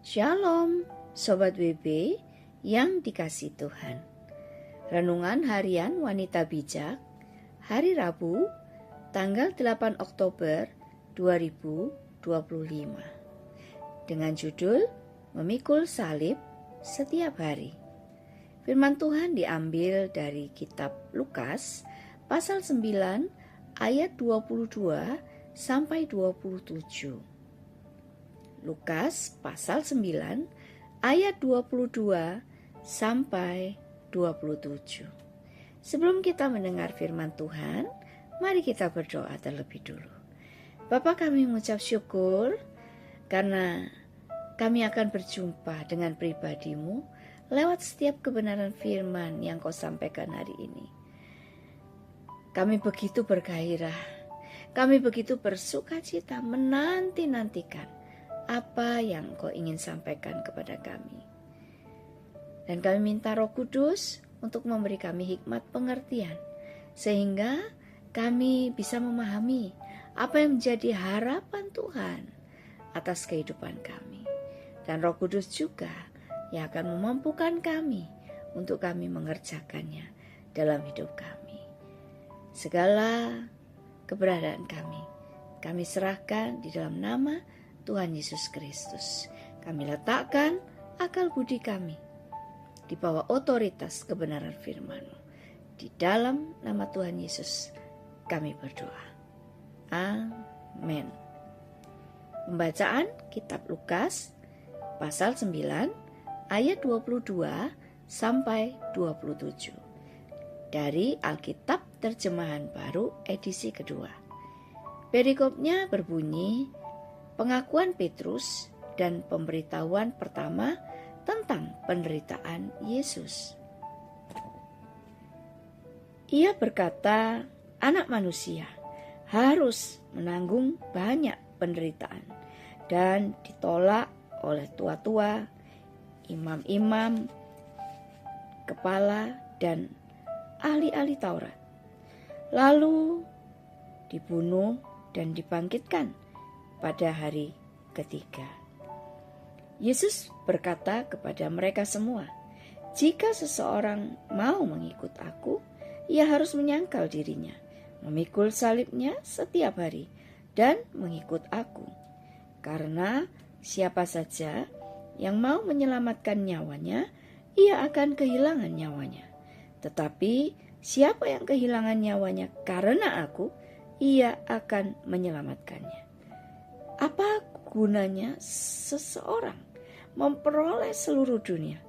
Shalom, Sobat WB yang dikasihi Tuhan. Renungan Harian Wanita Bijak, hari Rabu, tanggal 8 Oktober 2025. Dengan judul, Memikul Salib Setiap Hari. Firman Tuhan diambil dari kitab Lukas, pasal 9, ayat 22 sampai 27. Lukas pasal 9 ayat 22 sampai 27. Sebelum kita mendengar firman Tuhan, mari kita berdoa terlebih dulu. Bapa, kami mengucap syukur karena kami akan berjumpa dengan pribadi-Mu lewat setiap kebenaran firman yang Kau sampaikan hari ini. Kami begitu bergairah, kami begitu bersukacita menanti-nantikan apa yang Kau ingin sampaikan kepada kami. Dan kami minta Roh Kudus untuk memberi kami hikmat pengertian, sehingga kami bisa memahami apa yang menjadi harapan Tuhan atas kehidupan kami. Dan Roh Kudus juga yang akan memampukan kami untuk kami mengerjakannya dalam hidup kami. Segala keberadaan kami serahkan di dalam nama Tuhan Yesus Kristus. Kami letakkan akal budi kami di bawah otoritas kebenaran firman-Mu. Di dalam nama Tuhan Yesus kami berdoa. Amin. Pembacaan kitab Lukas pasal 9 ayat 22 sampai 27 dari Alkitab Terjemahan Baru edisi kedua. Perikopnya berbunyi, pengakuan Petrus dan pemberitahuan pertama tentang penderitaan Yesus. Ia berkata, anak manusia harus menanggung banyak penderitaan dan ditolak oleh tua-tua, imam-imam, kepala, dan ahli-ahli Taurat. Lalu dibunuh dan dibangkitkan pada hari ketiga. Yesus berkata kepada mereka semua, jika seseorang mau mengikut aku, ia harus menyangkal dirinya, memikul salibnya setiap hari, dan mengikut aku. Karena siapa saja yang mau menyelamatkan nyawanya, ia akan kehilangan nyawanya. Tetapi siapa yang kehilangan nyawanya karena aku, ia akan menyelamatkannya. Apa gunanya seseorang memperoleh seluruh dunia,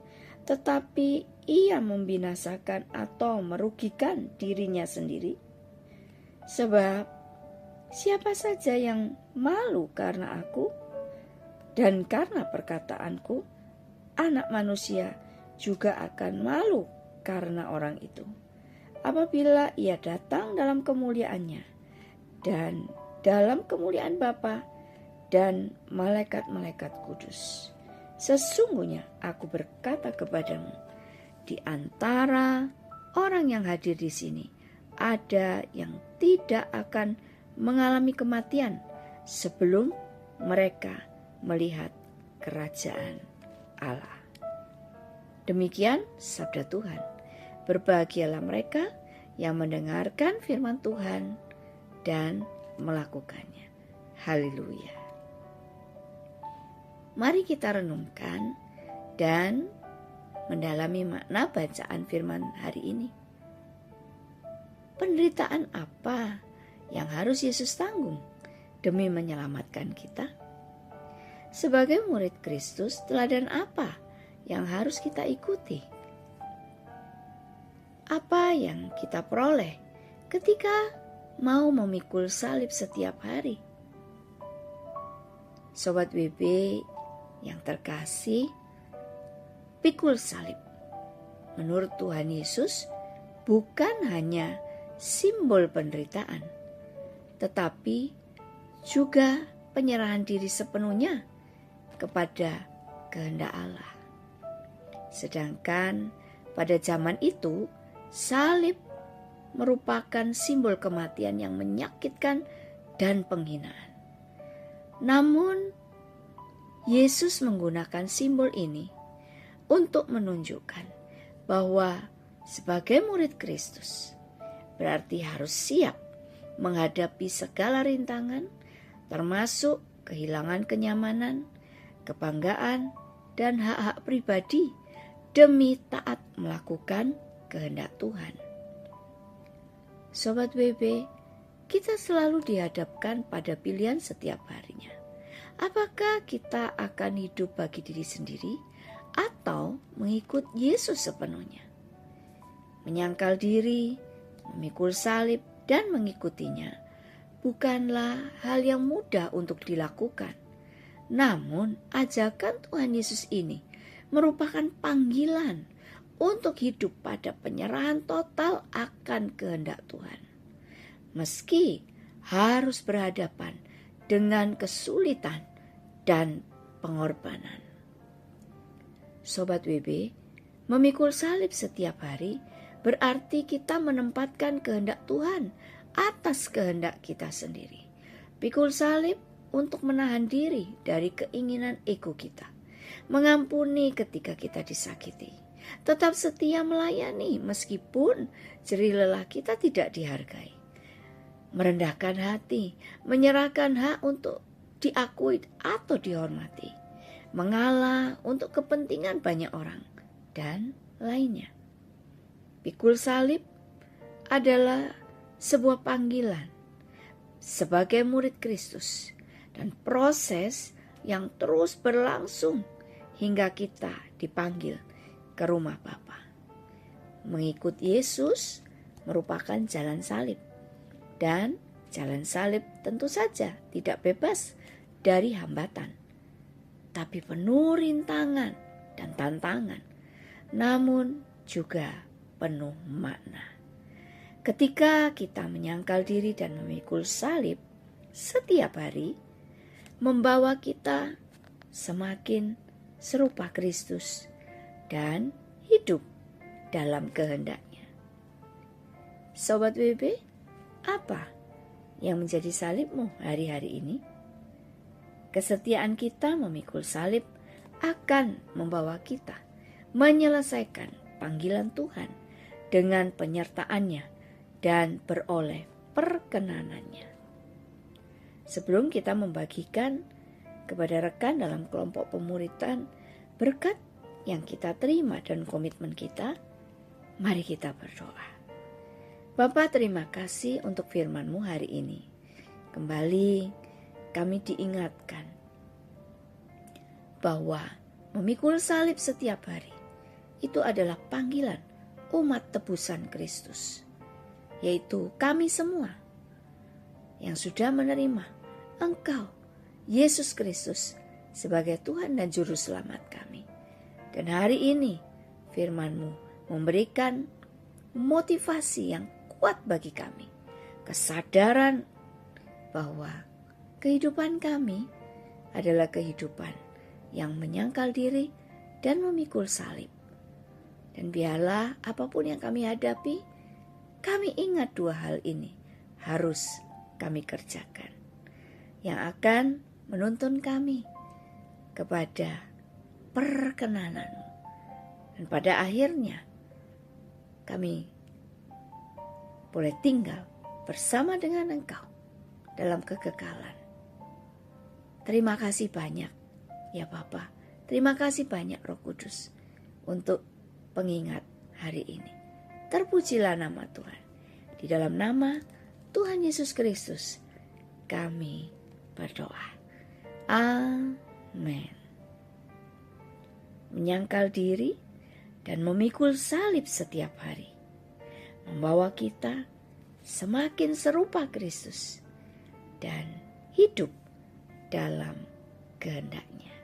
tetapi ia membinasakan atau merugikan dirinya sendiri? Sebab siapa saja yang malu karena aku dan karena perkataanku, anak manusia juga akan malu karena orang itu, apabila ia datang dalam kemuliaannya dan dalam kemuliaan Bapa dan malaikat-malaikat kudus. Sesungguhnya aku berkata kepadamu, di antara orang yang hadir di sini ada yang tidak akan mengalami kematian sebelum mereka melihat kerajaan Allah. Demikian sabda Tuhan. Berbahagialah mereka yang mendengarkan firman Tuhan dan melakukannya. Haleluya. Mari kita renungkan dan mendalami makna bacaan firman hari ini. Penderitaan apa yang harus Yesus tanggung demi menyelamatkan kita? Sebagai murid Kristus, teladan apa yang harus kita ikuti? Apa yang kita peroleh ketika mau memikul salib setiap hari? Sobat WB yang terkasih, pikul salib menurut Tuhan Yesus bukan hanya simbol penderitaan, tetapi juga penyerahan diri sepenuhnya kepada kehendak Allah. Sedangkan pada zaman itu, salib merupakan simbol kematian yang menyakitkan dan penghinaan. Namun Yesus menggunakan simbol ini untuk menunjukkan bahwa sebagai murid Kristus berarti harus siap menghadapi segala rintangan, termasuk kehilangan kenyamanan, kebanggaan, dan hak-hak pribadi demi taat melakukan kehendak Tuhan. Sobat WB, kita selalu dihadapkan pada pilihan setiap harinya. Apakah kita akan hidup bagi diri sendiri atau mengikut Yesus sepenuhnya? Menyangkal diri, memikul salib, dan mengikutinya bukanlah hal yang mudah untuk dilakukan. Namun, ajakan Tuhan Yesus ini merupakan panggilan untuk hidup pada penyerahan total akan kehendak Tuhan. Meski harus berhadapan dengan kesulitan dan pengorbanan. Sobat WB, memikul salib setiap hari berarti kita menempatkan kehendak Tuhan atas kehendak kita sendiri. Pikul salib untuk menahan diri dari keinginan ego kita, mengampuni ketika kita disakiti, tetap setia melayani meskipun jerih lelah kita tidak dihargai, merendahkan hati, menyerahkan hak untuk diakui atau dihormati, mengalah untuk kepentingan banyak orang, dan lainnya. Pikul salib adalah sebuah panggilan sebagai murid Kristus dan proses yang terus berlangsung hingga kita dipanggil ke rumah Bapa. Mengikut Yesus merupakan jalan salib, dan jalan salib tentu saja tidak bebas dari hambatan, tapi penuh rintangan dan tantangan, namun juga penuh makna. Ketika kita menyangkal diri dan memikul salib setiap hari, membawa kita semakin serupa Kristus dan hidup dalam kehendaknya. Sobat WB, apa yang menjadi salibmu hari-hari ini? Kesetiaan kita memikul salib akan membawa kita menyelesaikan panggilan Tuhan dengan penyertaannya dan beroleh perkenanannya. Sebelum kita membagikan kepada rekan dalam kelompok pemuritan berkat yang kita terima dan komitmen kita, mari kita berdoa. Bapa, terima kasih untuk firman-Mu hari ini. Kembali kami diingatkan bahwa memikul salib setiap hari itu adalah panggilan umat tebusan Kristus, yaitu kami semua yang sudah menerima Engkau, Yesus Kristus, sebagai Tuhan dan Juru Selamat kami. Dan hari ini firman-Mu memberikan motivasi yang kuat bagi kami, kesadaran bahwa kehidupan kami adalah kehidupan yang menyangkal diri dan memikul salib. Dan biarlah apapun yang kami hadapi, kami ingat dua hal ini harus kami kerjakan, yang akan menuntun kami kepada perkenanan-Mu. Dan pada akhirnya kami boleh tinggal bersama dengan Engkau dalam kekekalan. Terima kasih banyak ya Bapa. Terima kasih banyak Roh Kudus untuk pengingat hari ini. Terpujilah nama Tuhan. Di dalam nama Tuhan Yesus Kristus kami berdoa. Amin. Menyangkal diri dan memikul salib setiap hari membawa kita semakin serupa Kristus dan hidup dalam kehendak-Nya.